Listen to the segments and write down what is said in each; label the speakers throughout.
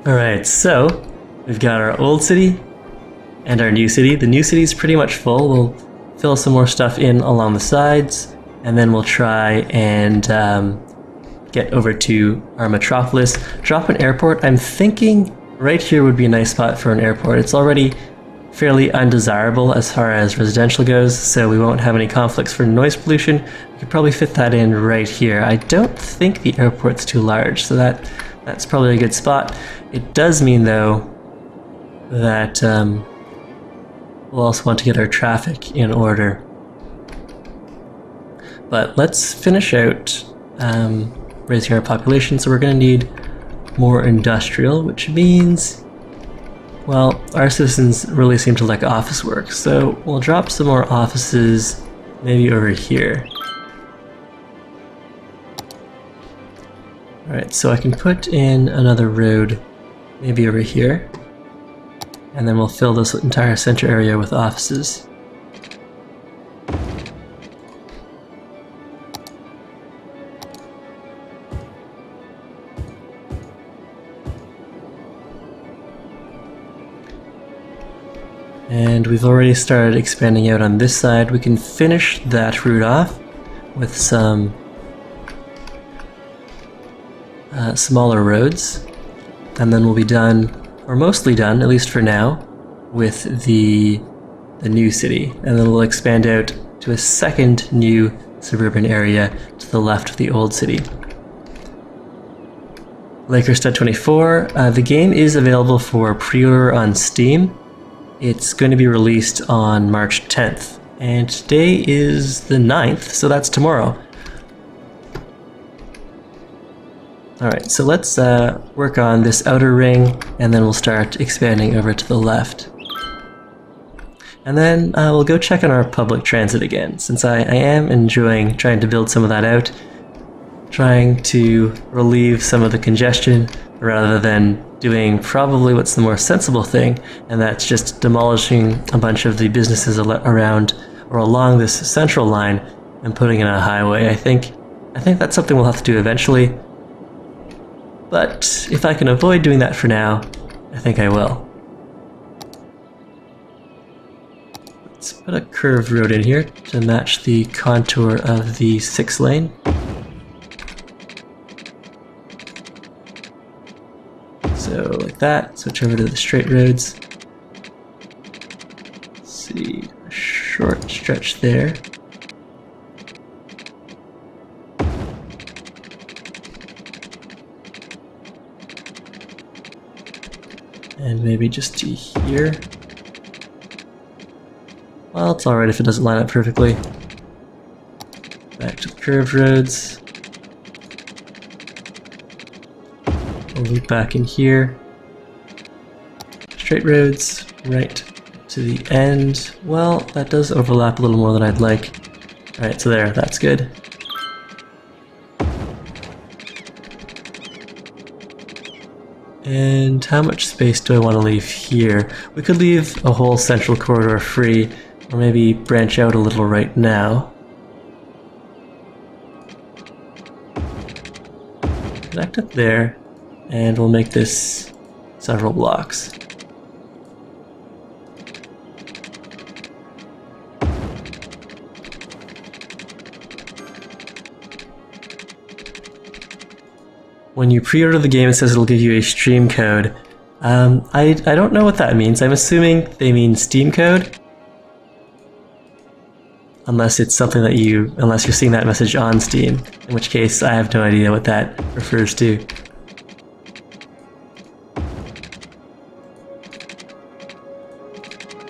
Speaker 1: Alright, so we've got our old city and our new city. The new city is pretty much full. We'll fill some more stuff in along the sides, and then we'll try and get over to our metropolis. Drop an airport. I'm thinking right here would be a nice spot for an airport. It's already fairly undesirable as far as residential goes, so we won't have any conflicts for noise pollution. We could probably fit that in right here. I don't think the airport's too large, so that's probably a good spot. It does mean, though, that we'll also want to get our traffic in order. But let's finish out raising our population, so we're going to need more industrial, which means, well, our citizens really seem to like office work, so we'll drop some more offices maybe over here. Alright, so I can put in another road maybe over here, and then we'll fill this entire center area with offices. And we've already started expanding out on this side. We can finish that route off with some smaller roads, and then we'll be done, or mostly done, at least for now, with the new city. And then we'll expand out to a second new suburban area to the left of the old city. Lakerstud 24. The game is available for pre-order on Steam. It's going to be released on March 10th, and today is the 9th, so that's tomorrow. Alright, so let's work on this outer ring, and then we'll start expanding over to the left. And then we'll go check on our public transit again, since I am enjoying trying to build some of that out, trying to relieve some of the congestion, rather than doing probably what's the more sensible thing, and that's just demolishing a bunch of the businesses around or along this central line and putting in a highway. I think that's something we'll have to do eventually, but if I can avoid doing that for now, I think I will. Let's put a curved road in here to match the contour of the 6-lane. So like that, switch over to the straight roads. Let's see, a short stretch there. And maybe just to here. Well, it's alright if it doesn't line up perfectly. Back to the curved roads. We'll loop back in here. Straight roads, right to the end. Well, that does overlap a little more than I'd like. Alright, so there, that's good. And how much space do I want to leave here? We could leave a whole central corridor free, or maybe branch out a little right now. Connect up there, and we'll make this several blocks. When you pre-order the game, it says it'll give you a stream code. I don't know what that means. I'm assuming they mean Steam code. Unless it's something that unless you're seeing that message on Steam, in which case I have no idea what that refers to.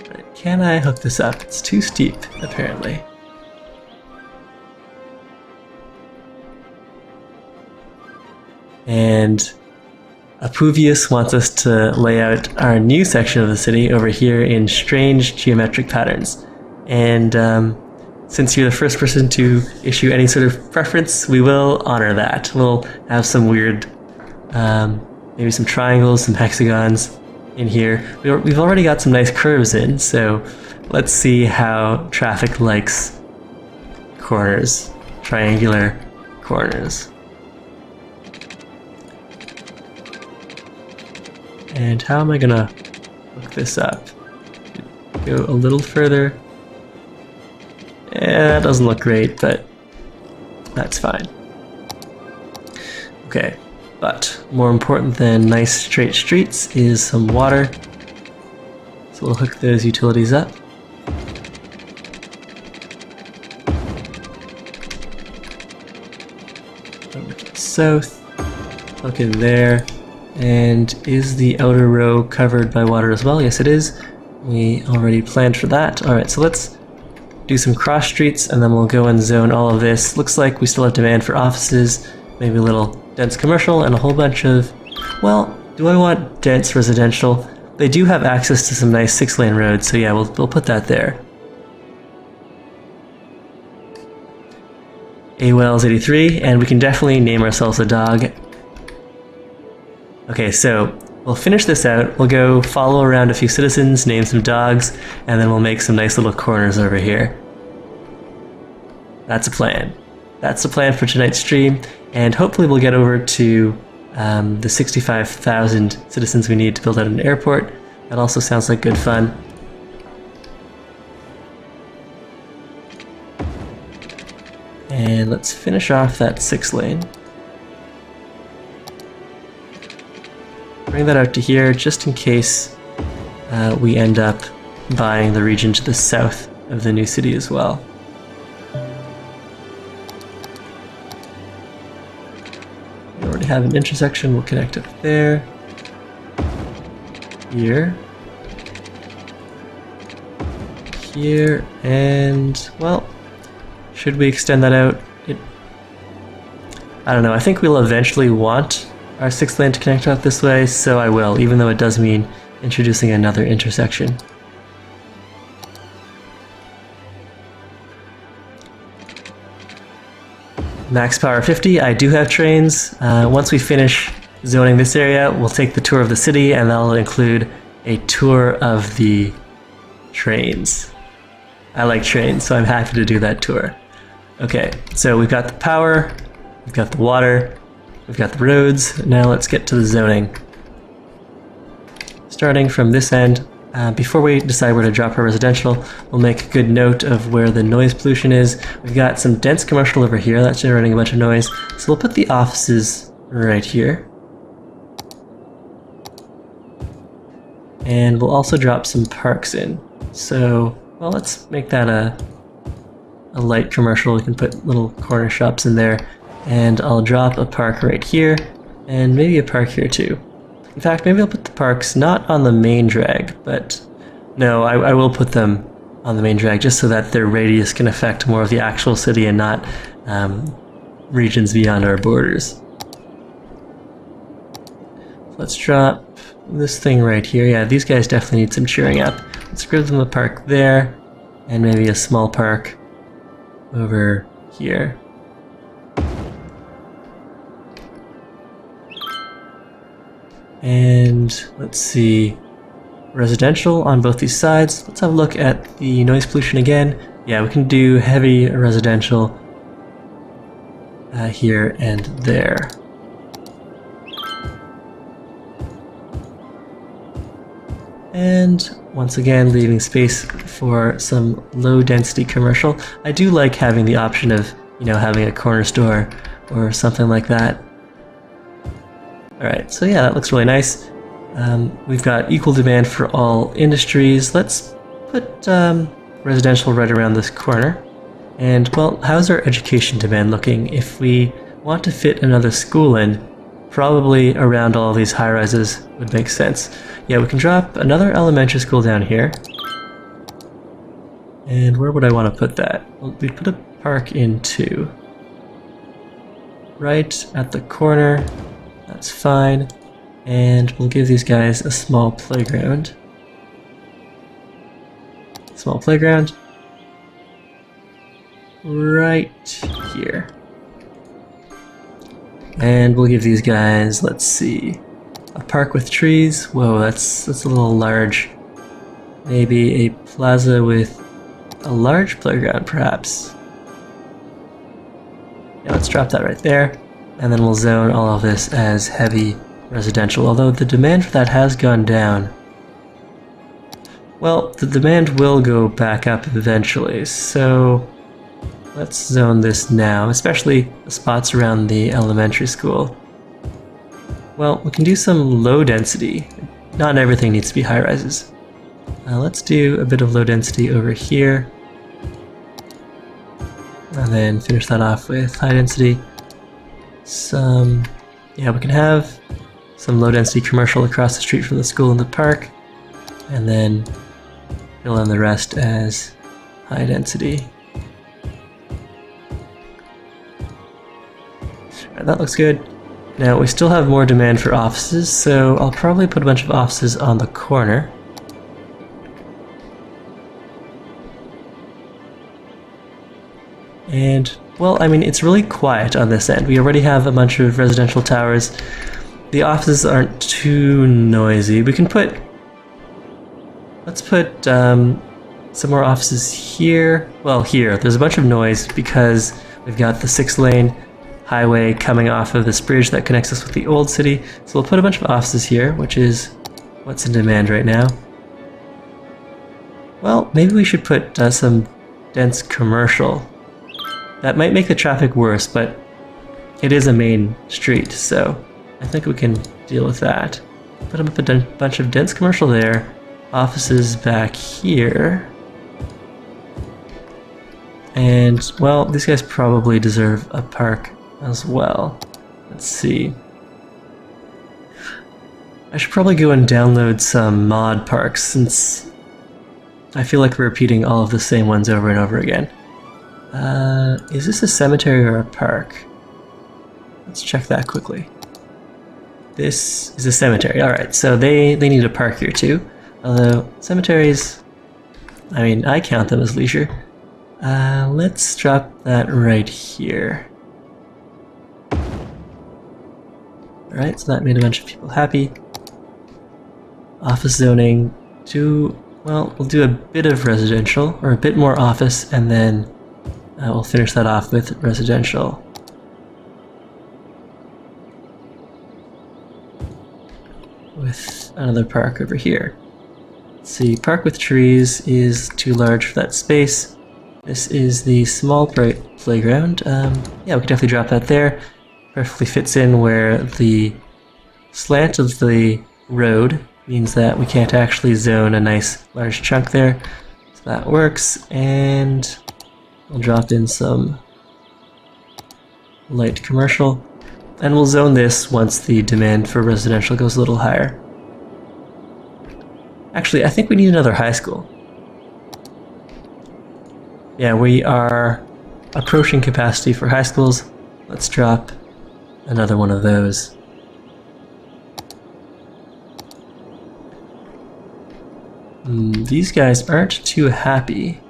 Speaker 1: Right, can I hook this up? It's too steep, apparently. And Apuvius wants us to lay out our new section of the city over here in strange geometric patterns. And since you're the first person to issue any sort of preference, we will honor that. We'll have some weird, maybe some triangles, some hexagons in here. We've already got some nice curves in, so let's see how traffic likes corners, triangular corners. And how am I gonna hook this up? Go a little further. That doesn't look great, but that's fine. Okay, but more important than nice straight streets is some water. So we'll hook those utilities up. Over to the south, hook in there. And is the outer row covered by water as well? Yes, it is. We already planned for that. Alright, so let's do some cross streets and then we'll go and zone all of this. Looks like we still have demand for offices, maybe a little dense commercial, and a whole bunch of... Well, do I want dense residential? They do have access to some nice 6-lane roads, so yeah, we'll put that there. AWELS 83, and we can definitely name ourselves a dog. Okay, so we'll finish this out. We'll go follow around a few citizens, name some dogs, and then we'll make some nice little corners over here. That's a plan. That's the plan for tonight's stream, and hopefully we'll get over to the 65,000 citizens we need to build out an airport. That also sounds like good fun. And let's finish off that 6-lane. Bring that out to here just in case we end up buying the region to the south of the new city as well. We already have an intersection, we'll connect up there. Here. Here, and well, should we extend that out? I don't know, I think we'll eventually want our 6th lane to connect out this way, so I will, even though it does mean introducing another intersection. Max power 50, I do have trains. Once we finish zoning this area, we'll take the tour of the city, and that'll include a tour of the trains. I like trains, so I'm happy to do that tour. Okay, so we've got the power, we've got the water, we've got the roads. Now let's get to the zoning. Starting from this end, before we decide where to drop our residential, we'll make a good note of where the noise pollution is. We've got some dense commercial over here, that's generating a bunch of noise. So we'll put the offices right here. And we'll also drop some parks in. So, well, let's make that a light commercial. We can put little corner shops in there. And I'll drop a park right here, and maybe a park here too. In fact, maybe I'll put the parks not on the main drag, but no, I will put them on the main drag just so that their radius can affect more of the actual city and not regions beyond our borders. Let's drop this thing right here. Yeah, these guys definitely need some cheering up. Let's give them a park there, and maybe a small park over here. And let's see, residential on both these sides. Let's have a look at the noise pollution again. Yeah, we can do heavy residential here and there. And once again, leaving space for some low density commercial. I do like having the option of, you know, having a corner store or something like that. Alright, so yeah, that looks really nice. We've got equal demand for all industries. Let's put residential right around this corner. And, well, how's our education demand looking? If we want to fit another school in, probably around all these high-rises would make sense. Yeah, we can drop another elementary school down here. And where would I want to put that? Well, we put a park in too. Right at the corner. That's fine. And we'll give these guys a small playground. Small playground. Right here. And we'll give these guys, let's see, a park with trees. Whoa, that's a little large. Maybe a plaza with a large playground, perhaps. Yeah, let's drop that right there. And then we'll zone all of this as heavy residential, although the demand for that has gone down. Well, the demand will go back up eventually, so let's zone this now, especially the spots around the elementary school. Well, we can do some low density. Not everything needs to be high rises. Let's do a bit of low density over here. And then finish that off with high density. Yeah, we can have some low density commercial across the street from the school and the park. And then fill in the rest as high density. Alright, that looks good. Now we still have more demand for offices, so I'll probably put a bunch of offices on the corner. And, well, I mean, it's really quiet on this end. We already have a bunch of residential towers. The offices aren't too noisy. We can put... Let's put some more offices here. Well, here. There's a bunch of noise because we've got the 6-lane highway coming off of this bridge that connects us with the old city. So we'll put a bunch of offices here, which is what's in demand right now. Well, maybe we should put some dense commercial. That might make the traffic worse, but it is a main street, so I think we can deal with that. Put up a bunch of dense commercial there. Offices back here. And, well, these guys probably deserve a park as well. Let's see. I should probably go and download some mod parks since I feel like we're repeating all of the same ones over and over again. Is this a cemetery or a park? Let's check that quickly. This is a cemetery. Alright, so they need a park here too. Although, cemeteries, I mean, I count them as leisure. Let's drop that right here. Alright, so that made a bunch of people happy. Office zoning well, we'll do a bit of residential, or a bit more office, and then we'll finish that off with residential. With another park over here. Let's see, park with trees is too large for that space. This is the small playground. Yeah, we can definitely drop that there. Perfectly fits in where the slant of the road means that we can't actually zone a nice large chunk there. So that works, and we'll drop in some light commercial. And we'll zone this once the demand for residential goes a little higher. Actually, I think we need another high school. Yeah, we are approaching capacity for high schools. Let's drop another one of those. These guys aren't too happy.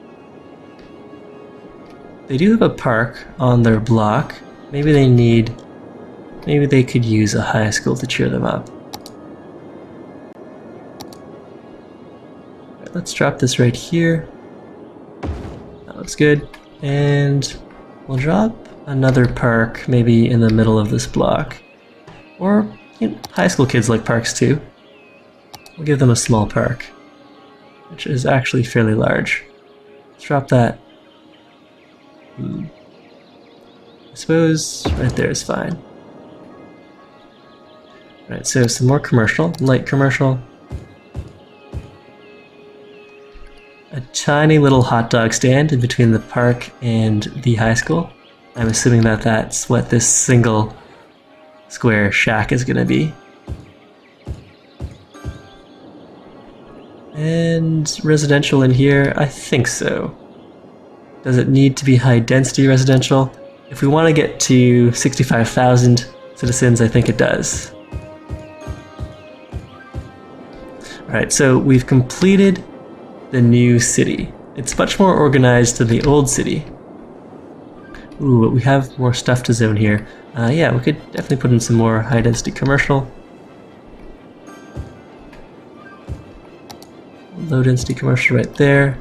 Speaker 1: They do have a park on their block. Maybe they could use a high school to cheer them up. Right, let's drop this right here. That looks good. And we'll drop another park maybe in the middle of this block. Or, you know, high school kids like parks too. We'll give them a small park, which is actually fairly large. Let's drop that. I suppose right there is fine. Right, so some more commercial, light commercial. A tiny little hot dog stand in between the park and the high school. I'm assuming that that's what this single square shack is gonna be. And residential in here, I think so. Does it need to be high density residential? If we want to get to 65,000 citizens, I think it does. Alright, so we've completed the new city. It's much more organized than the old city. Ooh, but we have more stuff to zone here. Yeah, we could definitely put in some more high density commercial. Low density commercial right there.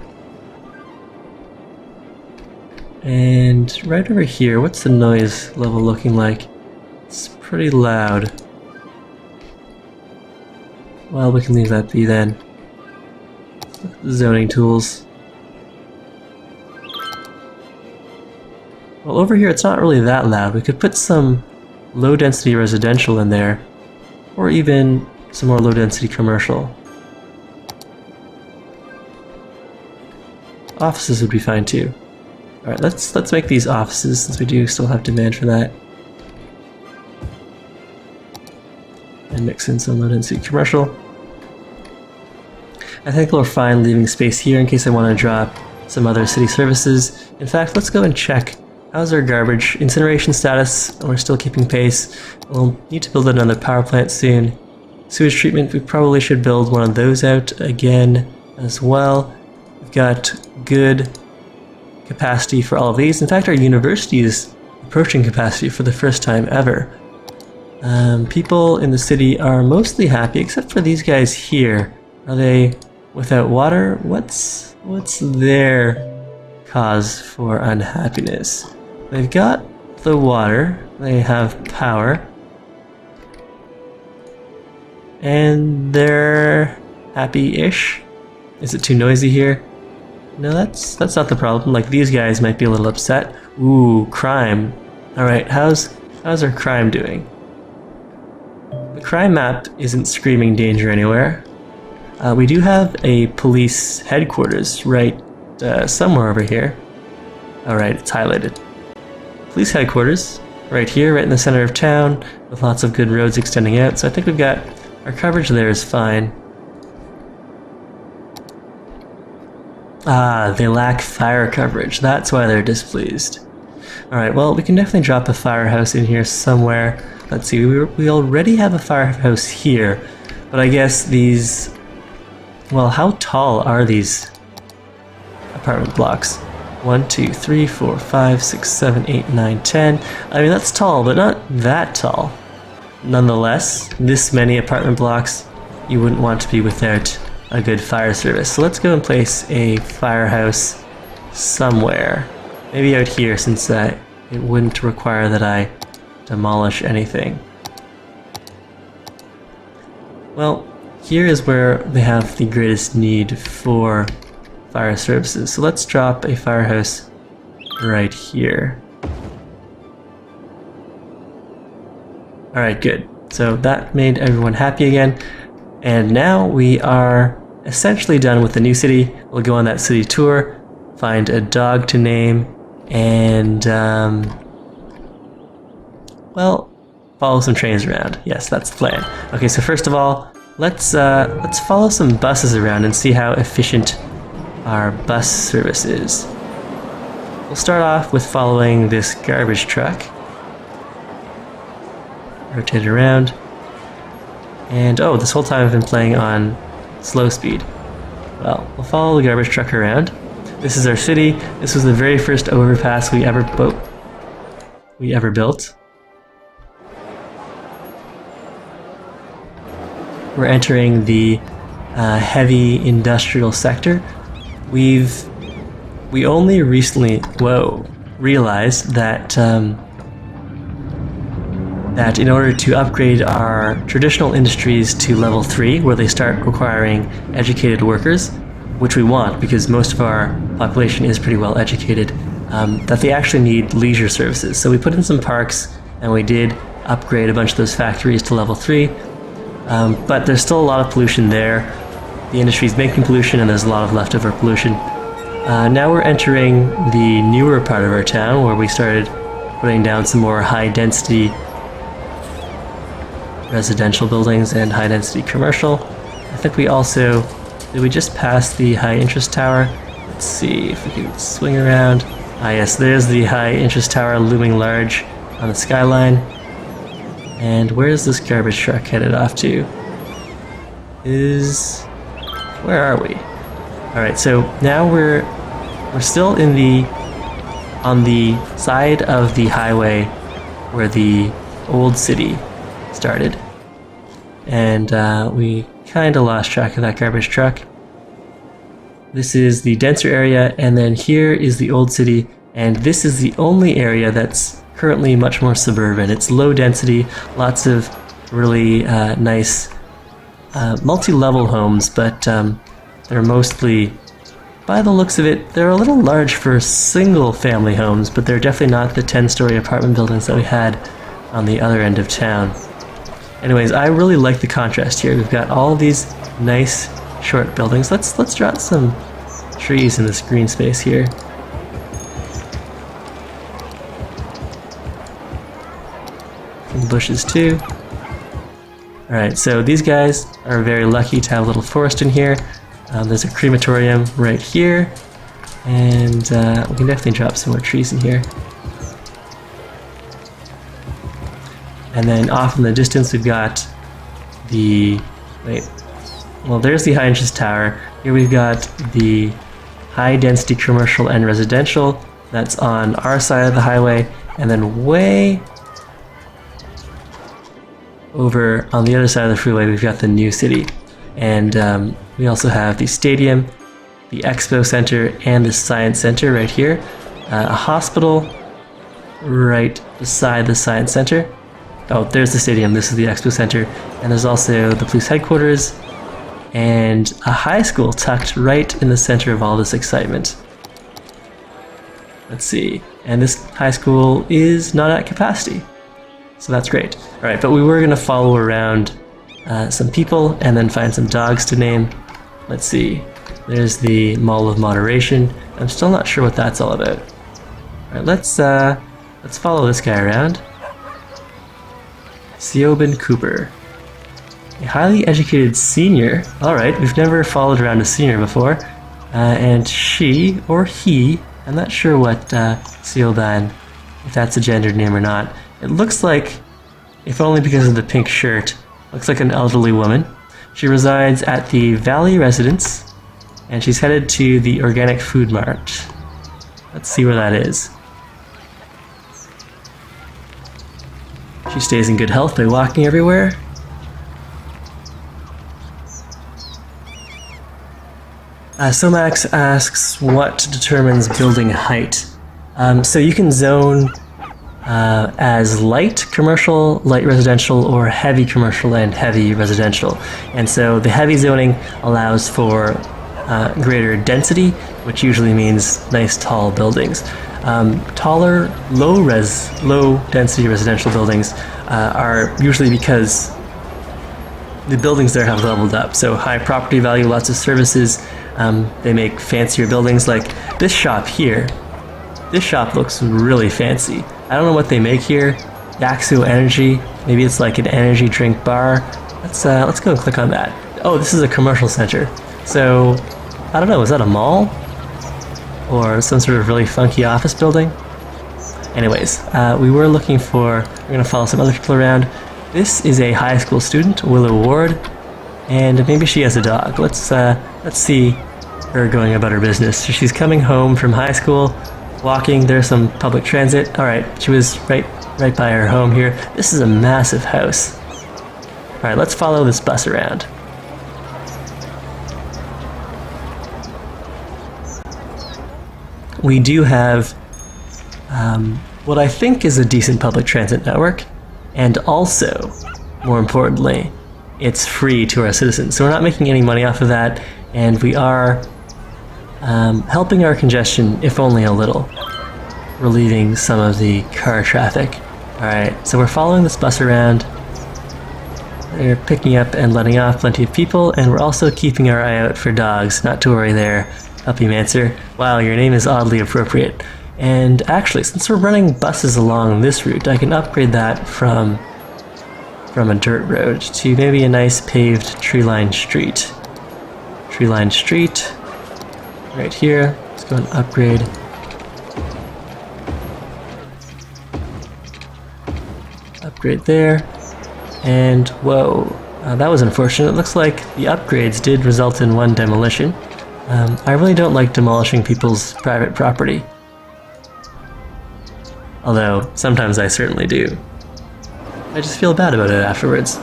Speaker 1: And right over here, what's the noise level looking like? It's pretty loud. Well, we can leave that be then. Zoning tools. Well, over here it's not really that loud. We could put some low-density residential in there, or even some more low-density commercial. Offices would be fine too. All right, let's make these offices since we do still have demand for that, and mix in some low-density commercial. I think we're fine leaving space here in case I want to drop some other city services. In fact, let's go and check. How's our garbage incineration status? We're still keeping pace. We'll need to build another power plant soon. Sewage treatment, we probably should build one of those out again as well. We've got good capacity for all of these. In fact, our university is approaching capacity for the first time ever. People in the city are mostly happy, except for these guys here. Are they without water? What's their cause for unhappiness? They've got the water, they have power, and they're happy-ish. Is it too noisy here? No, that's not the problem. Like, these guys might be a little upset. Ooh, crime. Alright, how's our crime doing? The crime map isn't screaming danger anywhere. We do have a police headquarters right somewhere over here. Alright, it's highlighted. Police headquarters, right here, right in the center of town, with lots of good roads extending out, so I think we've got, our coverage there is fine. Ah, they lack fire coverage, that's why they're displeased. Alright, well, we can definitely drop a firehouse in here somewhere. Let's see, we already have a firehouse here, but I guess these, well, how tall are these apartment blocks? 1, 2, 3, 4, 5, 6, 7, 8, 9, 10. I mean, that's tall, but not that tall. Nonetheless, this many apartment blocks, you wouldn't want to be without a good fire service. So let's go and place a firehouse somewhere. Maybe out here, since it wouldn't require that I demolish anything. Well, here is where they have the greatest need for fire services. So let's drop a firehouse right here. Alright, good. So that made everyone happy again. And now we are essentially done with the new city. We'll go on that city tour, find a dog to name, and well, follow some trains around. Yes, that's the plan. Okay, so first of all, let's follow some buses around and see how efficient our bus service is. We'll start off with following this garbage truck. Rotate it around. And oh, this whole time I've been playing on slow speed. Well, we'll follow the garbage truck around. This is our city. This was the very first overpass we ever built. We're entering the heavy industrial sector. We only recently realized that that in order to upgrade our traditional industries to level 3, where they start requiring educated workers, which we want because most of our population is pretty well educated, that they actually need leisure services. So we put in some parks and we did upgrade a bunch of those factories to level 3, but there's still a lot of pollution there. The industry is making pollution and there's a lot of leftover pollution. Now we're entering the newer part of our town where we started putting down some more high density residential buildings and high density commercial. I think we also, did we just pass the high interest tower? Let's see if we can swing around. Ah yes, there's the high interest tower looming large on the skyline. And where's this garbage truck headed off to? Where are we? Alright, so now we're still on the side of the highway where the old city started, and we kind of lost track of that garbage truck. This is the denser area, and then here is the old city, and this is the only area that's currently much more suburban. It's low density, lots of really nice multi-level homes, but they're mostly, by the looks of it, they're a little large for single-family homes, but they're definitely not the 10-story apartment buildings that we had on the other end of town. Anyways, I really like the contrast here. We've got all these nice short buildings. Let's draw out some trees in this green space here. Some bushes too. Alright, so these guys are very lucky to have a little forest in here. There's a crematorium right here, and we can definitely drop some more trees in here. And then off in the distance we've got the, there's the high interest tower. Here we've got the high density commercial and residential that's on our side of the highway, and then way over on the other side of the freeway we've got the new city. And we also have the stadium, the expo center, and the science center right here. A hospital right beside the science center. Oh, there's the stadium, this is the expo center. And there's also the police headquarters and a high school tucked right in the center of all this excitement. Let's see, and this high school is not at capacity, so that's great. All right, but we were gonna follow around some people and then find some dogs to name. Let's see, there's the Mall of Moderation. I'm still not sure what that's all about. All right, let's follow this guy around. Siobhan Cooper, a highly educated senior. All right, we've never followed around a senior before, and she or he, I'm not sure what Siobhan, if that's a gendered name or not. It looks like, if only because of the pink shirt, looks like an elderly woman. She resides at the Valley Residence, and she's headed to the Organic Food Mart. Let's see where that is. She stays in good health by walking everywhere. Somax asks what determines building height. So you can zone as light commercial, light residential, or heavy commercial and heavy residential. And so the heavy zoning allows for greater density, which usually means nice tall buildings. Taller, low density residential buildings are usually because the buildings there have leveled up. So high property value, lots of services. They make fancier buildings like this shop here. This shop looks really fancy. I don't know what they make here. Yaxo Energy. Maybe it's like an energy drink bar. Let's go and click on that. Oh, this is a commercial center. So I don't know, is that a mall? Or some sort of really funky office building? Anyways, we're gonna follow some other people around. This is a high school student, Willow Ward, and maybe she has a dog. Let's see her going about her business. So she's coming home from high school, walking. There's some public transit. All right, she was right by her home here. This is a massive house. All right, let's follow this bus around. We do have what I think is a decent public transit network, and also, more importantly, it's free to our citizens. So we're not making any money off of that, and we are helping our congestion, if only a little, relieving some of the car traffic. Alright, so we're following this bus around. They're picking up and letting off plenty of people, and we're also keeping our eye out for dogs. Not to worry there, Puppy Mancer. Wow, your name is oddly appropriate. And actually, since we're running buses along this route, I can upgrade that from a dirt road to maybe a nice paved tree-lined street. Tree-lined street, right here. Let's go and upgrade. Upgrade there. And whoa, that was unfortunate. It looks like the upgrades did result in one demolition. I really don't like demolishing people's private property. Although, sometimes I certainly do. I just feel bad about it afterwards.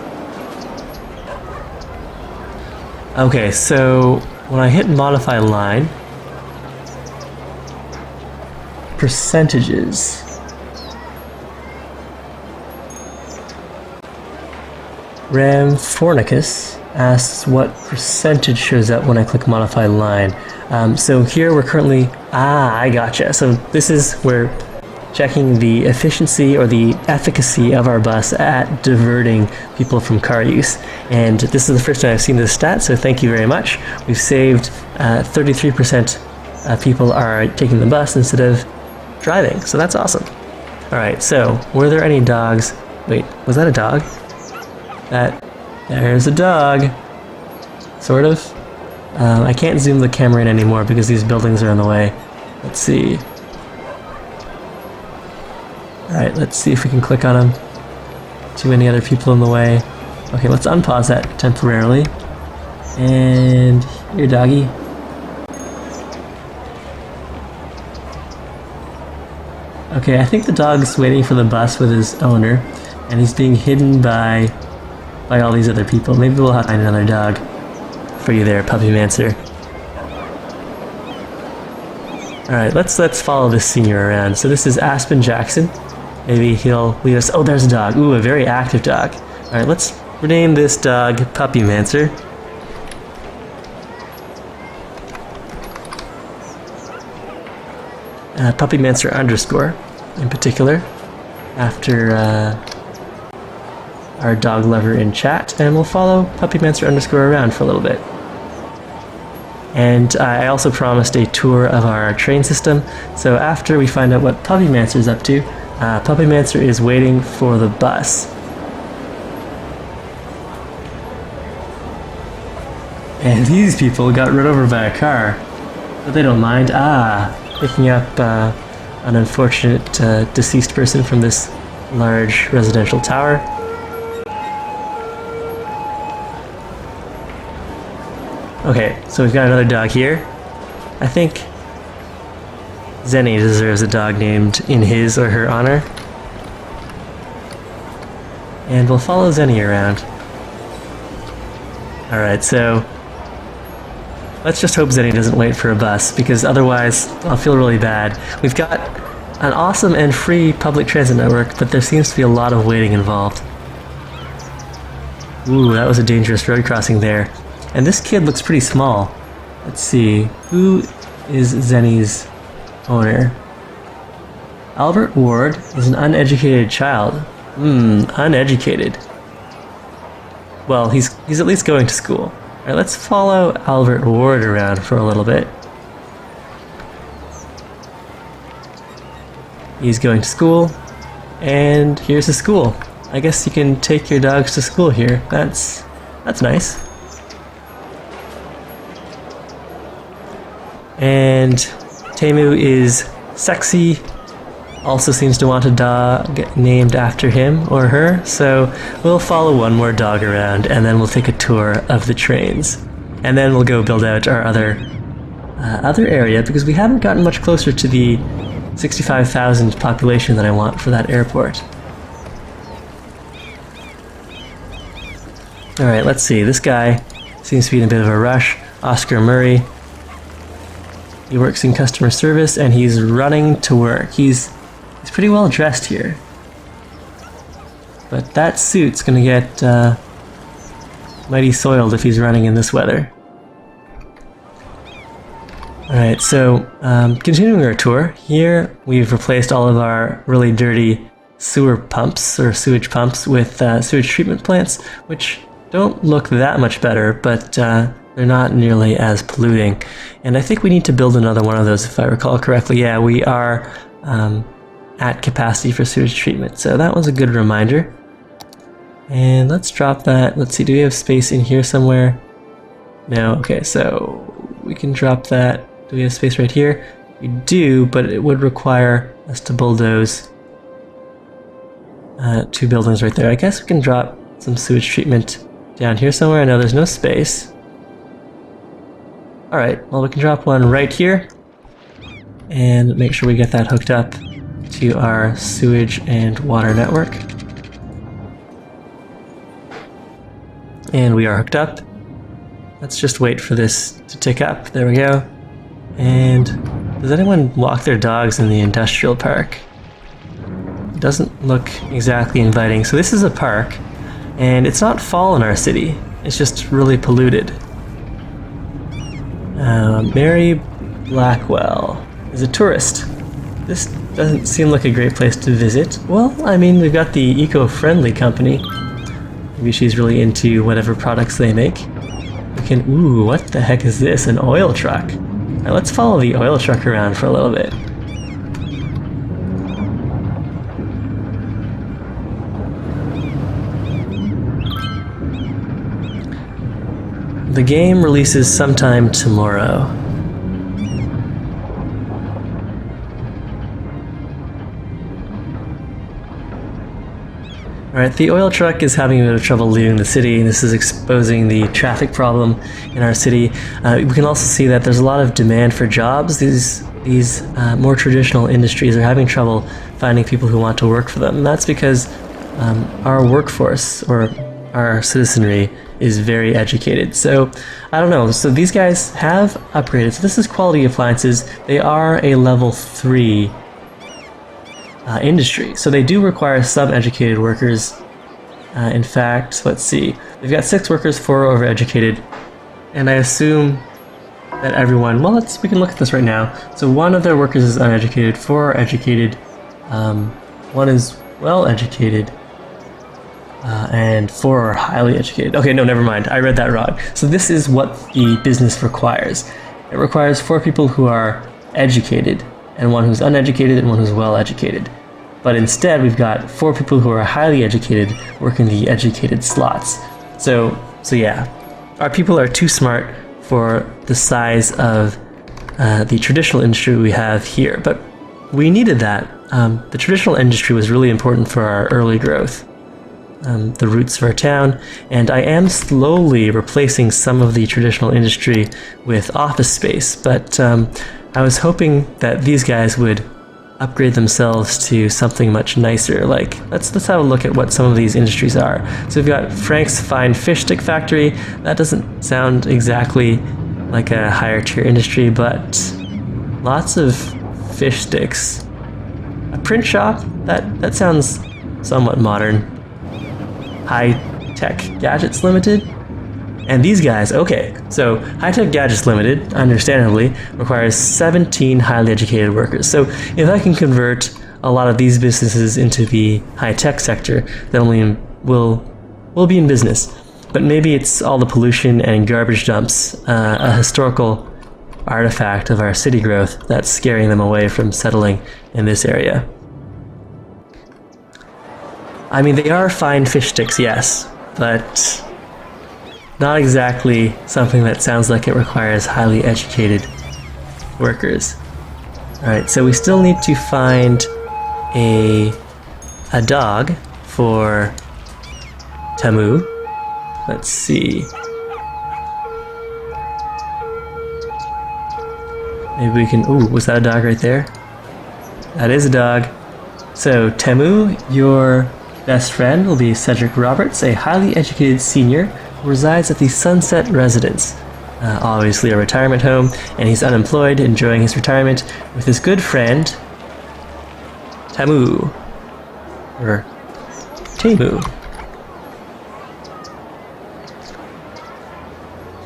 Speaker 1: Okay, so when I hit modify line, percentages. Ram Fornicus asks what percentage shows up when I click modify line. So here we're currently, I gotcha. So this is where checking the efficiency or the efficacy of our bus at diverting people from car use. And this is the first time I've seen this stat, so thank you very much. We've saved 33% people are taking the bus instead of driving, so that's awesome. Alright, so were there any dogs? Wait, was that a dog? There's a dog. Sort of. I can't zoom the camera in anymore because these buildings are in the way. Let's see. Alright, let's see if we can click on him. Too many other people in the way. Okay, let's unpause that temporarily. And here, doggy. Okay, I think the dog's waiting for the bus with his owner, and he's being hidden by all these other people. Maybe we'll have to find another dog for you there, Puppy Mancer. Alright, let's follow this senior around. So this is Aspen Jackson. Maybe he'll lead us. Oh, there's a dog. Ooh, a very active dog. Alright, let's rename this dog Puppy Mancer. Puppy Mancer underscore, in particular, after our dog lover in chat. And we'll follow Puppy Mancer underscore around for a little bit. And I also promised a tour of our train system. So after we find out what Puppy Mancer is up to, Puppy Mancer is waiting for the bus. And these people got run over by a car, but they don't mind. Picking up an unfortunate deceased person from this large residential tower. Okay, so we've got another dog here. I think Zenny deserves a dog named in his or her honor. And we'll follow Zenny around. Alright, so let's just hope Zenny doesn't wait for a bus, because otherwise I'll feel really bad. We've got an awesome and free public transit network, but there seems to be a lot of waiting involved. Ooh, that was a dangerous road crossing there. And this kid looks pretty small. Let's see, who is Zenny's owner? Albert Ward is an uneducated child. Uneducated. Well, he's at least going to school. Alright, let's follow Albert Ward around for a little bit. He's going to school, and here's his school. I guess you can take your dogs to school here. That's nice. And Temu is sexy, also seems to want a dog named after him or her, so we'll follow one more dog around and then we'll take a tour of the trains. And then we'll go build out our other area, because we haven't gotten much closer to the 65,000 population that I want for that airport. Alright, let's see, this guy seems to be in a bit of a rush. Oscar Murray. He works in customer service and he's running to work. He's pretty well dressed here. But that suit's gonna get mighty soiled if he's running in this weather. Alright, so continuing our tour, here we've replaced all of our really dirty sewer pumps, or sewage pumps, with sewage treatment plants, which don't look that much better, but they're not nearly as polluting. And I think we need to build another one of those, if I recall correctly. Yeah, we are at capacity for sewage treatment, so that was a good reminder. And let's drop that. Let's see, do we have space in here somewhere? No, okay, so we can drop that. Do we have space right here? We do, but it would require us to bulldoze two buildings right there. I guess we can drop some sewage treatment down here somewhere. I know there's no space. Alright, well we can drop one right here and make sure we get that hooked up to our sewage and water network. And we are hooked up. Let's just wait for this to tick up. There we go. And does anyone walk their dogs in the industrial park? It doesn't look exactly inviting. So this is a park, and it's not fall in our city. It's just really polluted. Mary Blackwell is a tourist. This doesn't seem like a great place to visit. Well, I mean, we've got the eco-friendly company. Maybe she's really into whatever products they make. We can... Ooh, what the heck is this? An oil truck. Now let's follow the oil truck around for a little bit. The game releases sometime tomorrow. Alright, the oil truck is having a bit of trouble leaving the city. This is exposing the traffic problem in our city. We can also see that there's a lot of demand for jobs. These more traditional industries are having trouble finding people who want to work for them. And that's because our workforce, or our citizenry, is very educated. So, I don't know. So these guys have upgraded. So this is quality appliances. They are a level 3 industry. So they do require some educated workers. In fact, let's see. They've got 6 workers, 4 overeducated. And I assume that everyone... Well, we can look at this right now. So 1 of their workers is uneducated, 4 are educated, 1 is well-educated, and 4 are highly educated. Okay, no, never mind. I read that wrong. So this is what the business requires. It requires 4 people who are educated, and 1 who's uneducated, and 1 who's well-educated. But instead, we've got 4 people who are highly educated working the educated slots. So yeah, our people are too smart for the size of the traditional industry we have here. But we needed that. The traditional industry was really important for our early growth. The roots of our town, and I am slowly replacing some of the traditional industry with office space, but I was hoping that these guys would upgrade themselves to something much nicer. Like, let's have a look at what some of these industries are. So we've got Frank's Fine Fish Stick Factory. That doesn't sound exactly like a higher tier industry, but lots of fish sticks. A print shop? That sounds somewhat modern. High Tech Gadgets Limited. And these guys, okay, so High Tech Gadgets Limited, understandably, requires 17 highly educated workers. So if I can convert a lot of these businesses into the high-tech sector, then we'll be in business. But maybe it's all the pollution and garbage dumps, a historical artifact of our city growth, that's scaring them away from settling in this area. I mean, they are fine fish sticks, yes, but not exactly something that sounds like it requires highly educated workers. Alright, so we still need to find a dog for Tamu. Let's see. Maybe we can... Ooh, was that a dog right there? That is a dog. So, Tamu, your best friend will be Cedric Roberts, a highly educated senior who resides at the Sunset Residence. Obviously a retirement home, and he's unemployed, enjoying his retirement with his good friend, Tamu. Or Tamu.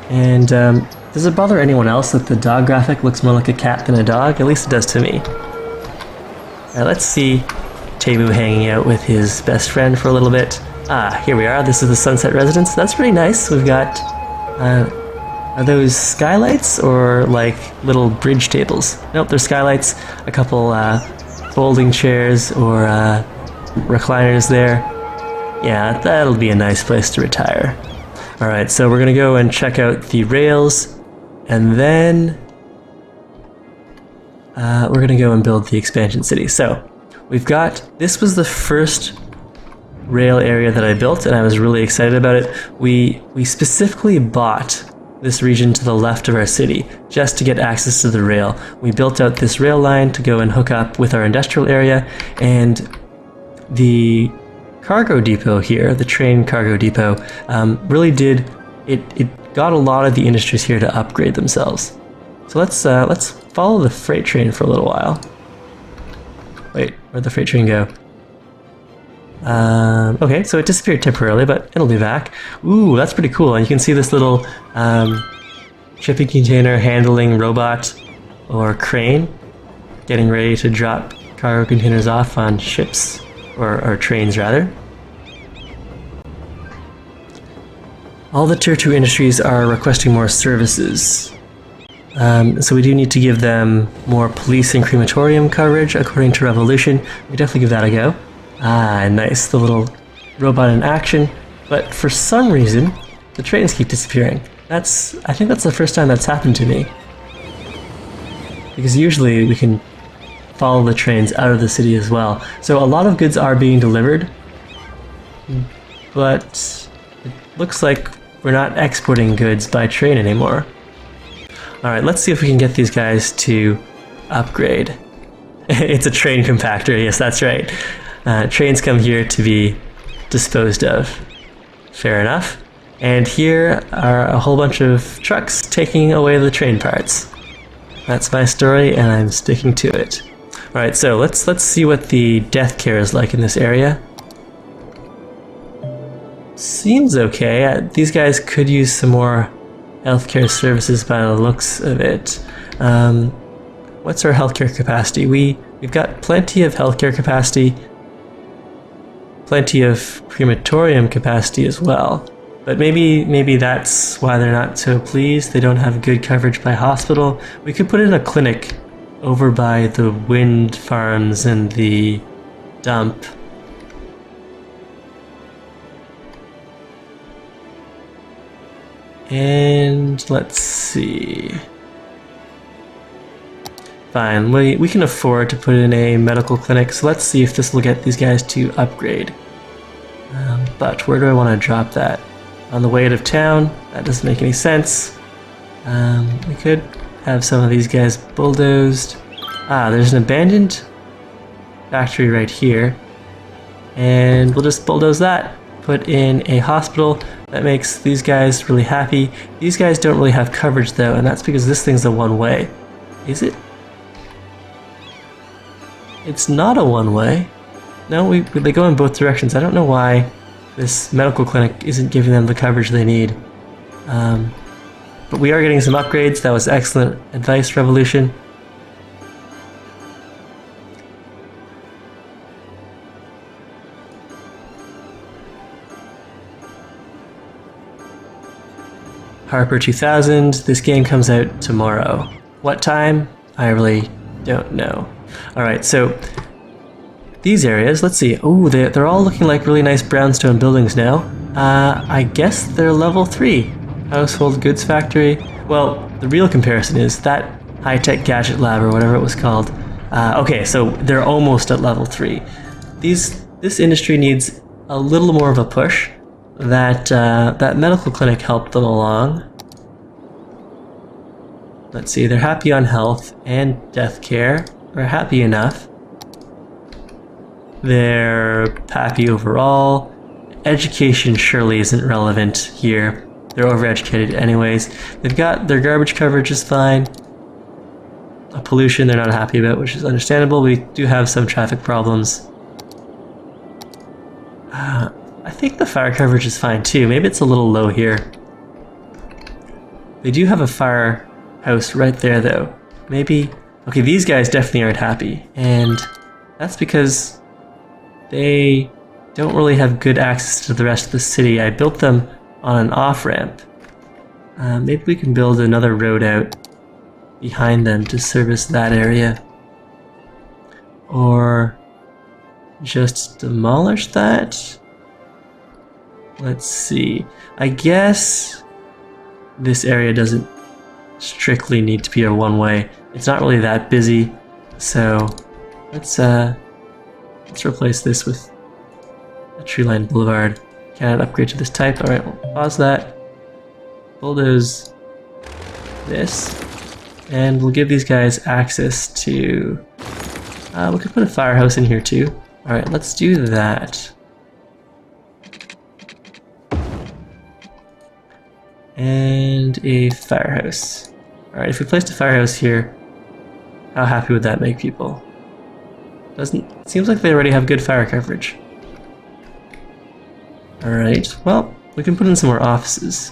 Speaker 1: And does it bother anyone else that the dog graphic looks more like a cat than a dog? At least it does to me. Now let's see Tamu hanging out with his best friend for a little bit. Ah, here we are. This is the Sunset Residence. That's pretty nice. We've got... are those skylights or like little bridge tables? Nope, they're skylights. A couple folding chairs or recliners there. Yeah, that'll be a nice place to retire. Alright, so we're gonna go and check out the rails, and then we're gonna go and build the expansion city. So, we've got... This was the first rail area that I built, and I was really excited about it. We specifically bought this region to the left of our city just to get access to the rail. We built out this rail line to go and hook up with our industrial area, and the cargo depot here, the train cargo depot, really did... It got a lot of the industries here to upgrade themselves. So let's follow the freight train for a little while. Wait, where'd the freight train go? Okay, so it disappeared temporarily, but it'll be back. Ooh, that's pretty cool. And you can see this little shipping container handling robot or crane getting ready to drop cargo containers off on ships, or trains rather. All the Tier 2 industries are requesting more services. So we do need to give them more police and crematorium coverage according to Revolution. We definitely give that a go. Ah, nice, the little robot in action. But for some reason, the trains keep disappearing. I think that's the first time that's happened to me. Because usually we can follow the trains out of the city as well. So a lot of goods are being delivered, but it looks like we're not exporting goods by train anymore. Alright, let's see if we can get these guys to upgrade. It's a train compactor, yes, that's right. Trains come here to be disposed of. Fair enough. And here are a whole bunch of trucks taking away the train parts. That's my story, and I'm sticking to it. Alright, so let's see what the death care is like in this area. Seems okay. These guys could use some more healthcare services by the looks of it. What's our healthcare capacity? We've got plenty of healthcare capacity, plenty of crematorium capacity as well. But maybe that's why they're not so pleased. They don't have good coverage by hospital. We could put in a clinic over by the wind farms and the dump. And let's see. Fine, we can afford to put in a medical clinic, so let's see if this will get these guys to upgrade. But where do I want to drop that? On the way out of town? That doesn't make any sense. We could have some of these guys bulldozed. Ah, there's an abandoned factory right here. And we'll just bulldoze that. Put in a hospital. That makes these guys really happy. These guys don't really have coverage though, and that's because this thing's a one-way. Is it? It's not a one-way. No, they go in both directions. I don't know why this medical clinic isn't giving them the coverage they need. But we are getting some upgrades. That was excellent advice, Revolution. Harper 2000, this game comes out tomorrow. What time? I really don't know. Alright, so these areas, let's see. Oh, they're all looking like really nice brownstone buildings now. I guess they're level 3. Household goods factory. Well, the real comparison is that high-tech gadget lab or whatever it was called. Okay, so they're almost at level 3. This industry needs a little more of a push. That medical clinic helped them along. Let's see, they're happy on health and death care. They're happy enough. They're happy overall. Education surely isn't relevant here. They're overeducated anyways. They've got their garbage coverage is fine. Pollution they're not happy about, which is understandable. We do have some traffic problems. I think the fire coverage is fine too. Maybe it's a little low here. They do have a firehouse right there though. Maybe... Okay, these guys definitely aren't happy. And that's because they don't really have good access to the rest of the city. I built them on an off-ramp. Maybe we can build another road out behind them to service that area. Or just demolish that? Let's see. I guess this area doesn't strictly need to be a one-way. It's not really that busy, so let's replace this with a tree-lined boulevard. Cannot upgrade to this type. Alright, we'll pause that. Bulldoze this. And we'll give these guys access to... we could put a firehouse in here too. Alright, let's do that. And a firehouse. Alright, if we placed a firehouse here, how happy would that make people? It seems like they already have good fire coverage. Alright, well, we can put in some more offices.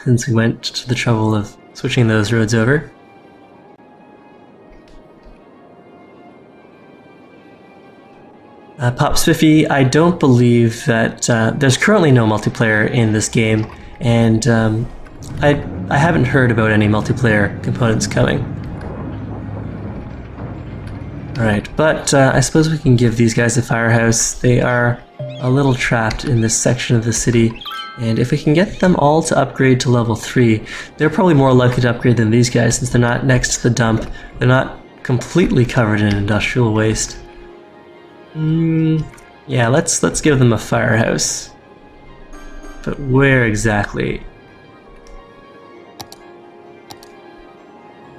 Speaker 1: Since we went to the trouble of switching those roads over. Pop Spiffy, I don't believe that there's currently no multiplayer in this game, and I haven't heard about any multiplayer components coming. Alright, but I suppose we can give these guys a firehouse. They are a little trapped in this section of the city, and if we can get them all to upgrade to level 3, they're probably more likely to upgrade than these guys since they're not next to the dump. They're not completely covered in industrial waste. Yeah, let's give them a firehouse. But where exactly?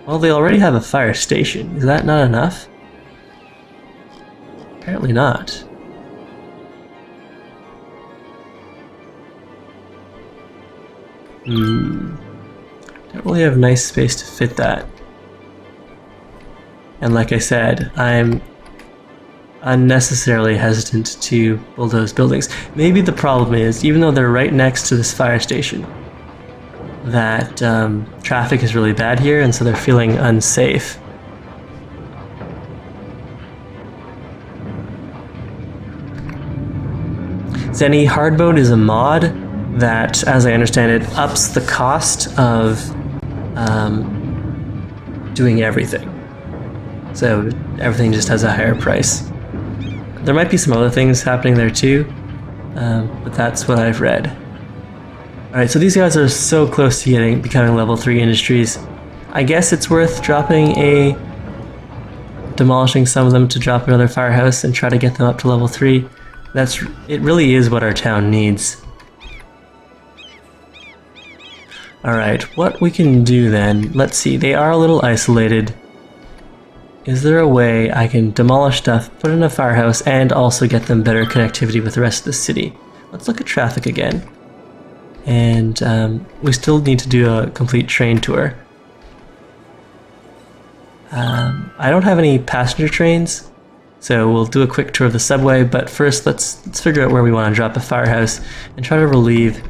Speaker 1: Well, they already have a fire station. Is that not enough? Apparently not. Don't really have nice space to fit that. And like I said, I'm unnecessarily hesitant to bulldoze buildings. Maybe the problem is, even though they're right next to this fire station, that traffic is really bad here, and so they're feeling unsafe. Zenny hard mode is a mod that, as I understand it, ups the cost of doing everything. So everything just has a higher price. There might be some other things happening there too, but that's what I've read. Alright, so these guys are so close to becoming level 3 industries. I guess it's worth demolishing some of them to drop another firehouse and try to get them up to level 3. It really is what our town needs. Alright, what we can do then, let's see, they are a little isolated. Is there a way I can demolish stuff, put in a firehouse, and also get them better connectivity with the rest of the city? Let's look at traffic again. And we still need to do a complete train tour. I don't have any passenger trains, so we'll do a quick tour of the subway, but first let's figure out where we want to drop a firehouse and try to relieve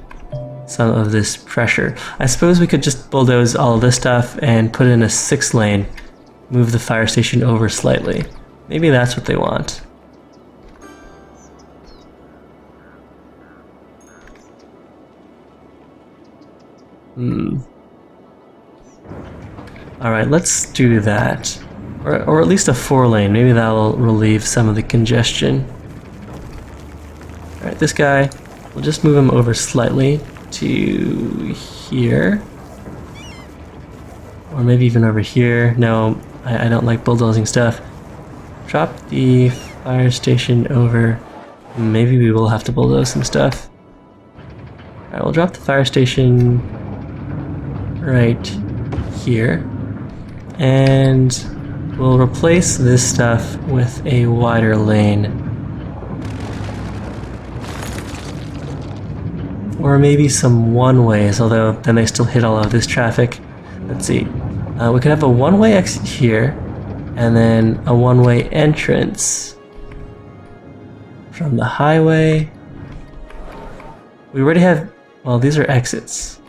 Speaker 1: some of this pressure. I suppose we could just bulldoze all of this stuff and put in a 6-lane. Move the fire station over slightly. Maybe that's what they want. Alright, let's do that. Or at least a 4-lane. Maybe that'll relieve some of the congestion. Alright, this guy, we'll just move him over slightly to here. Or maybe even over here. No, I don't like bulldozing stuff. Drop the fire station over. Maybe we will have to bulldoze some stuff. Alright, we'll drop the fire station right here. And we'll replace this stuff with a wider lane. Or maybe some one-ways, although then they still hit all of this traffic. Let's see. We could have a one-way exit here, and then a one-way entrance from the highway. We already have, well, these are exits.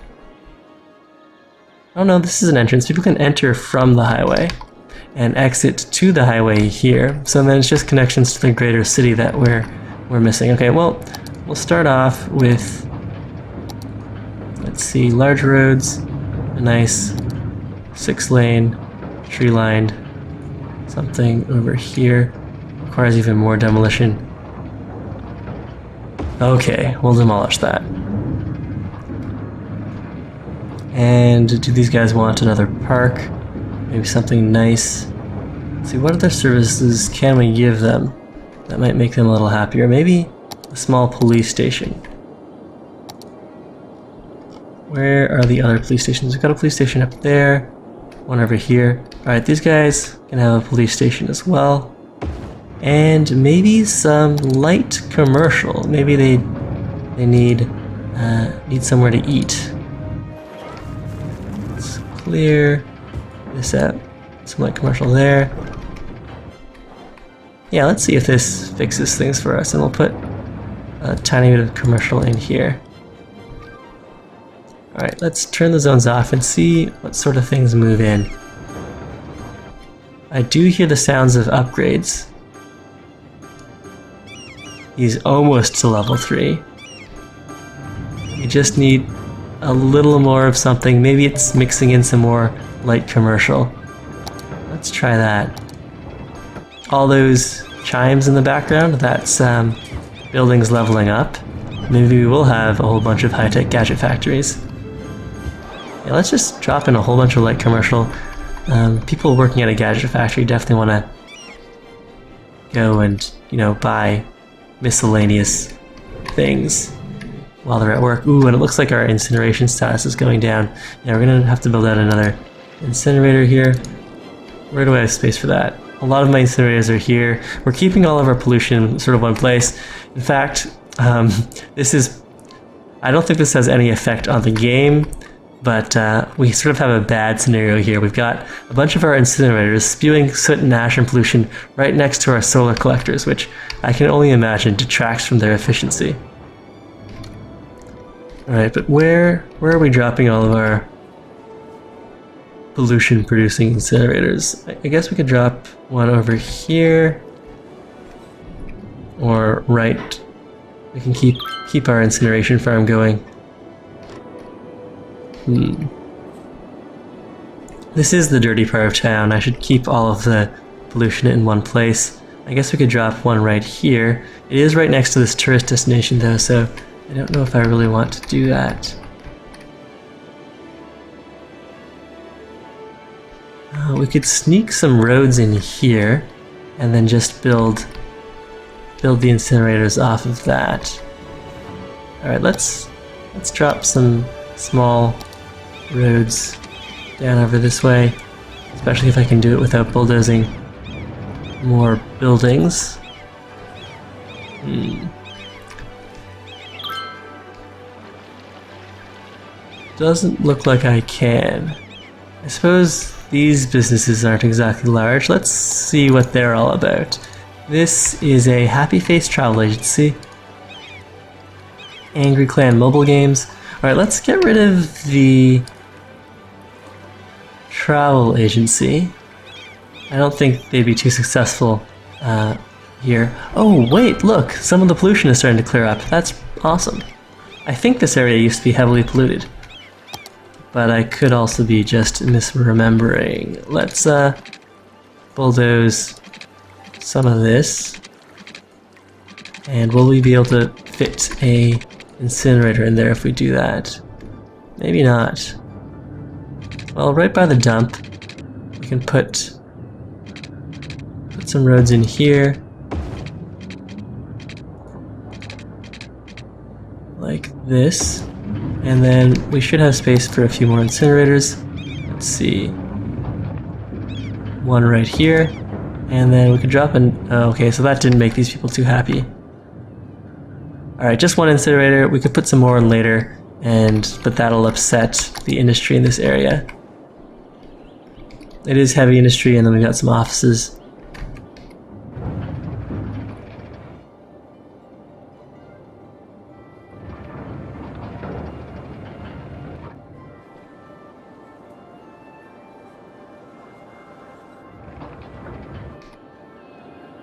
Speaker 1: Oh no, this is an entrance. People can enter from the highway and exit to the highway here. So then it's just connections to the greater city that we're missing. Okay, well, we'll start off with, let's see, large roads, a nice 6-lane, tree-lined, something over here. Requires even more demolition. Okay, we'll demolish that. And do these guys want another park? Maybe something nice? Let's see, what other services can we give them that might make them a little happier? Maybe a small police station. Where are the other police stations? We've got a police station up there, one over here. Alright, these guys can have a police station as well. And maybe some light commercial. Maybe they need somewhere to eat. Let's clear this out. Some light commercial there. Yeah, let's see if this fixes things for us, and we'll put a tiny bit of commercial in here. Alright, let's turn the zones off and see what sort of things move in. I do hear the sounds of upgrades. He's almost to level 3. We just need a little more of something. Maybe it's mixing in some more light commercial. Let's try that. All those chimes in the background, that's buildings leveling up. Maybe we will have a whole bunch of high-tech gadget factories. Yeah, let's just drop in a whole bunch of light commercial. People working at a gadget factory definitely want to go and, you know, buy miscellaneous things while they're at work. Ooh, and it looks like our incineration status is going down. Yeah, we're gonna have to build out another incinerator here. Where do I have space for that? A lot of my incinerators are here. We're keeping all of our pollution in sort of one place. In fact, this is... I don't think this has any effect on the game, but we sort of have a bad scenario here. We've got a bunch of our incinerators spewing soot and ash and pollution right next to our solar collectors, which I can only imagine detracts from their efficiency. Alright, but where are we dropping all of our pollution-producing incinerators? I guess we could drop one over here, or right. We can keep our incineration farm going. This is the dirty part of town. I should keep all of the pollution in one place. I guess we could drop one right here. It is right next to this tourist destination though, so I don't know if I really want to do that. We could sneak some roads in here and then just build the incinerators off of that. Alright, let's drop some small roads down over this way, especially if I can do it without bulldozing more buildings. Doesn't look like I can. I suppose these businesses aren't exactly large. Let's see what they're all about. This is a Happy Face travel agency. Angry Clan mobile games. Alright, let's get rid of the travel agency. I don't think they'd be too successful here. Oh wait, look! Some of the pollution is starting to clear up. That's awesome. I think this area used to be heavily polluted, but I could also be just misremembering. Let's bulldoze some of this. And will we be able to fit a incinerator in there if we do that? Maybe not. Well, right by the dump, we can put some roads in here. Like this. And then we should have space for a few more incinerators. Let's see. One right here. And then we could drop an... Oh, okay, so that didn't make these people too happy. Alright, just one incinerator. We could put some more in later, but that'll upset the industry in this area. It is heavy industry, and then we got some offices.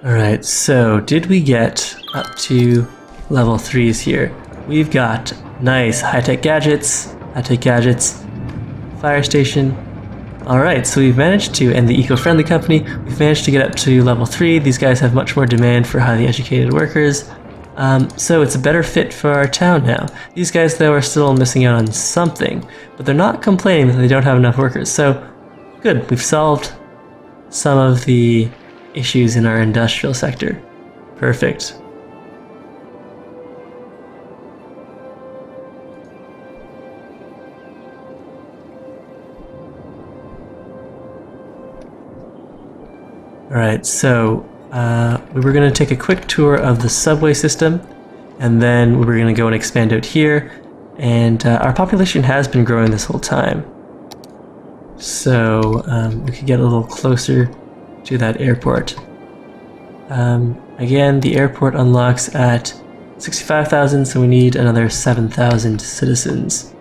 Speaker 1: Alright, so did we get up to level 3s here? We've got nice high-tech gadgets, fire station. Alright, so we've managed to, and the eco-friendly company, we've managed to get up to level 3. These guys have much more demand for highly educated workers. So it's a better fit for our town now. These guys, though, are still missing out on something, but they're not complaining that they don't have enough workers. So, good, we've solved some of the issues in our industrial sector. Perfect. Alright, so we were going to take a quick tour of the subway system, and then we were going to go and expand out here, and our population has been growing this whole time. So we could get a little closer to that airport. Again, the airport unlocks at 65,000, so we need another 7,000 citizens.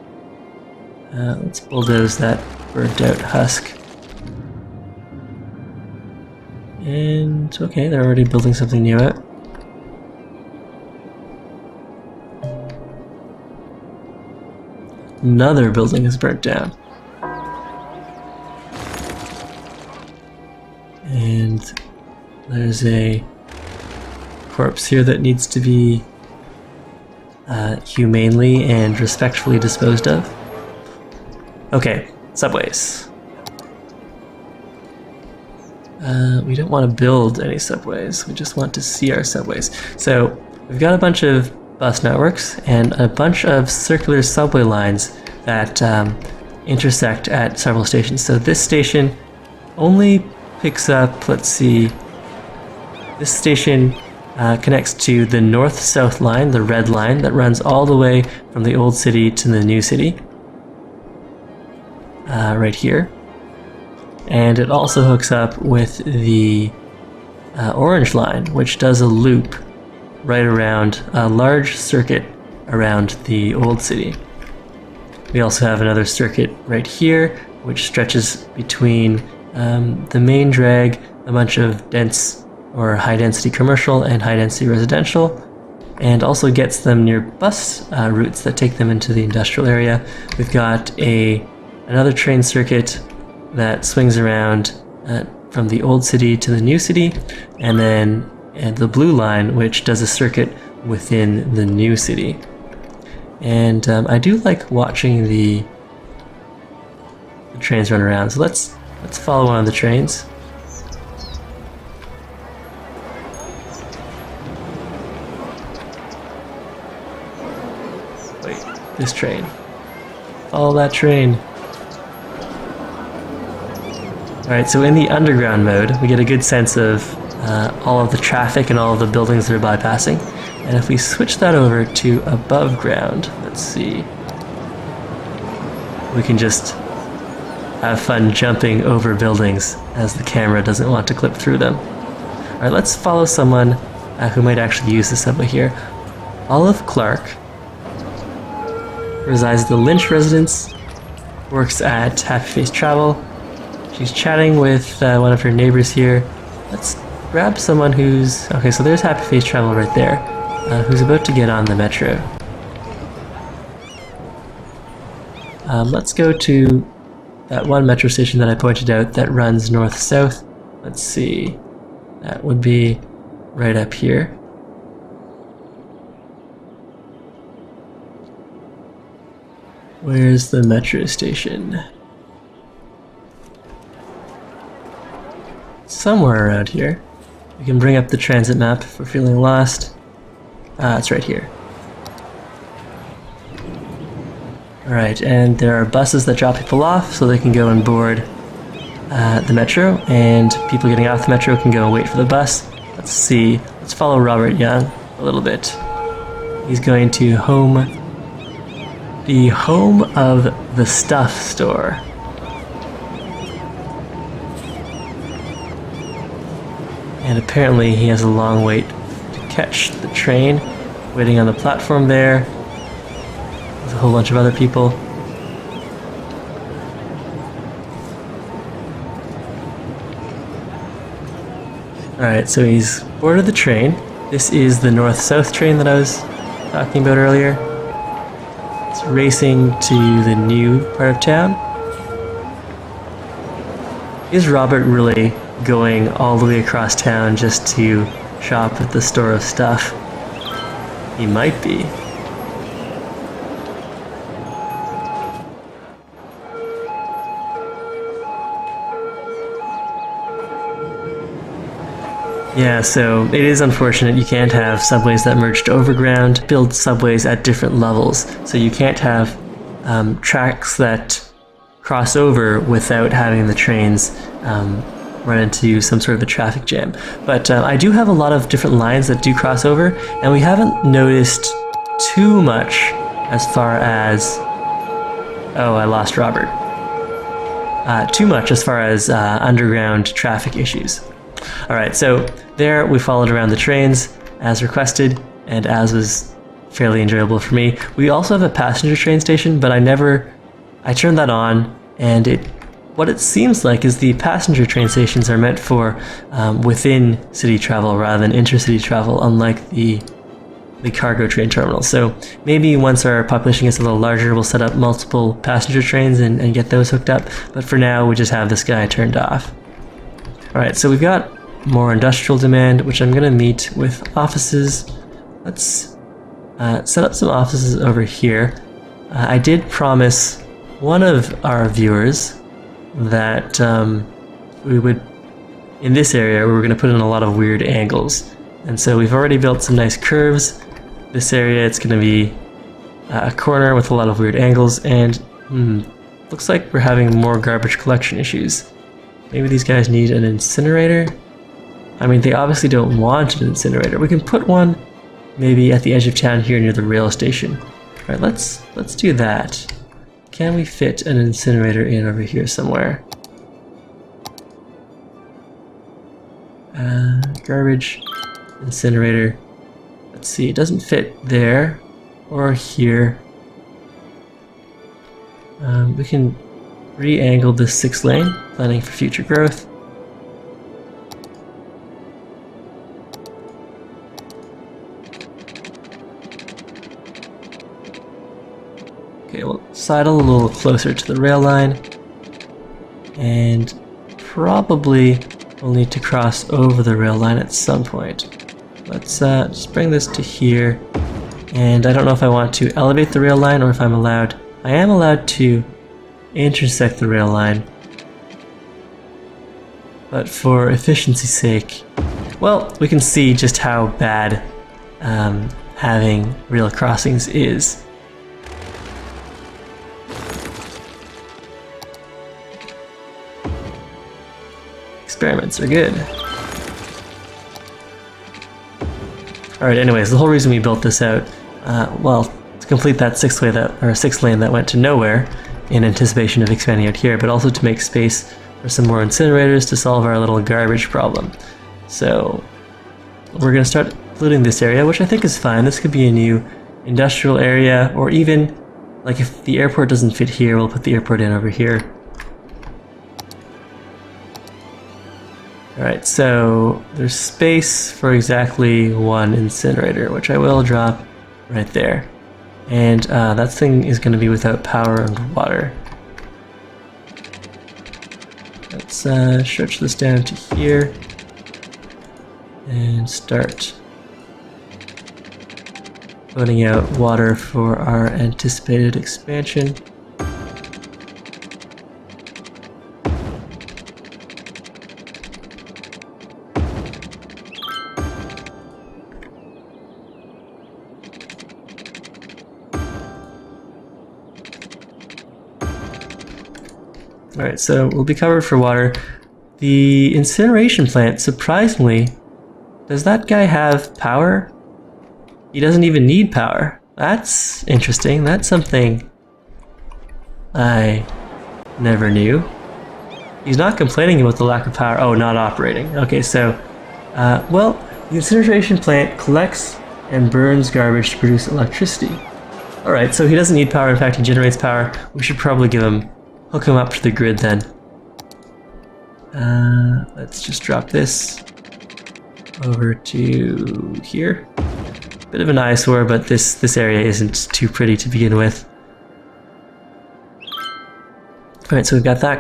Speaker 1: Let's bulldoze that burnt out husk. And okay, they're already building something new out. Another building is burnt down. And there's a corpse here that needs to be humanely and respectfully disposed of. Okay, subways. We don't want to build any subways, we just want to see our subways. So we've got a bunch of bus networks and a bunch of circular subway lines that intersect at several stations. So this station only picks up, let's see, this station connects to the north-south line, the red line, that runs all the way from the old city to the new city. Right here. And it also hooks up with the orange line, which does a loop right around a large circuit around the old city. We also have another circuit right here, which stretches between the main drag, a bunch of dense or high-density commercial and high-density residential, and also gets them near bus routes that take them into the industrial area. We've got another train circuit that swings around from the old city to the new city, and then the blue line, which does a circuit within the new city. And I do like watching the trains run around, so let's follow one of the trains. Wait, this train. Follow that train. Alright, so in the underground mode, we get a good sense of all of the traffic and all of the buildings they're bypassing. And if we switch that over to above ground, let's see, we can just have fun jumping over buildings as the camera doesn't want to clip through them. Alright, let's follow someone who might actually use the subway here. Olive Clark resides at the Lynch residence, works at Happy Face Travel. She's chatting with one of her neighbors here. Let's grab someone who's... Okay, so there's Happy Face Travel right there, who's about to get on the metro. Let's go to that one metro station that I pointed out that runs north-south. Let's see. That would be right up here. Where's the metro station? Somewhere around here. We can bring up the transit map if we're feeling lost. It's right here. Alright, and there are buses that drop people off so they can go and board the metro, and people getting off the metro can go and wait for the bus. Let's see, let's follow Robert Young a little bit. He's going to the home of the stuff store. And apparently he has a long wait to catch the train, waiting on the platform there. There's a whole bunch of other people. Alright, so he's boarded the train. This is the north-south train that I was talking about earlier. It's racing to the new part of town. Is Robert really going all the way across town just to shop at the store of stuff? He might be. Yeah, so it is unfortunate you can't have subways that merge to overground, build subways at different levels. So you can't have tracks that cross over without having the trains run into some sort of a traffic jam. But I do have a lot of different lines that do cross over, and we haven't noticed too much as far as... Oh, I lost Robert. Too much as far as underground traffic issues. Alright, so there we followed around the trains as requested, and as was fairly enjoyable for me. We also have a passenger train station, but I turned that on, and what it seems like is the passenger train stations are meant for within city travel rather than intercity travel, unlike the cargo train terminal. So maybe once our population gets a little larger, we'll set up multiple passenger trains and get those hooked up. But for now, we just have this guy turned off. Alright, so we've got more industrial demand, which I'm going to meet with offices. Let's set up some offices over here. I did promise one of our viewers that we would, in this area, we were going to put in a lot of weird angles. And so we've already built some nice curves. This area, it's going to be a corner with a lot of weird angles, and looks like we're having more garbage collection issues. Maybe these guys need an incinerator? I mean, they obviously don't want an incinerator. We can put one maybe at the edge of town here near the rail station. Alright, let's do that. Can we fit an incinerator in over here somewhere? Garbage, incinerator. Let's see, it doesn't fit there or here. We can re-angle this 6-lane, planning for future growth. Okay, we'll sidle a little closer to the rail line, and probably we'll need to cross over the rail line at some point. Let's just bring this to here, and I don't know if I want to elevate the rail line or if I'm allowed. I am allowed to intersect the rail line, but for efficiency's sake, well, we can see just how bad having rail crossings is. Experiments are good. Alright, anyways, the whole reason we built this out, well, to complete that 6 lane that went to nowhere in anticipation of expanding out here, but also to make space for some more incinerators to solve our little garbage problem. So we're going to start including this area, which I think is fine. This could be a new industrial area, or even, like, if the airport doesn't fit here, we'll put the airport in over here. Alright, so there's space for exactly one incinerator, which I will drop right there. And that thing is going to be without power and water. Let's stretch this down to here and start putting out water for our anticipated expansion. Alright, so we'll be covered for water. The incineration plant, surprisingly, does that guy have power? He doesn't even need power. That's interesting. That's something I never knew. He's not complaining about the lack of power. Oh, not operating. Okay, so, well, the incineration plant collects and burns garbage to produce electricity. Alright, so he doesn't need power. In fact, he generates power. We should probably hook him up to the grid then. Let's just drop this over to here. Bit of an eyesore, but this area isn't too pretty to begin with. Alright, so we've got that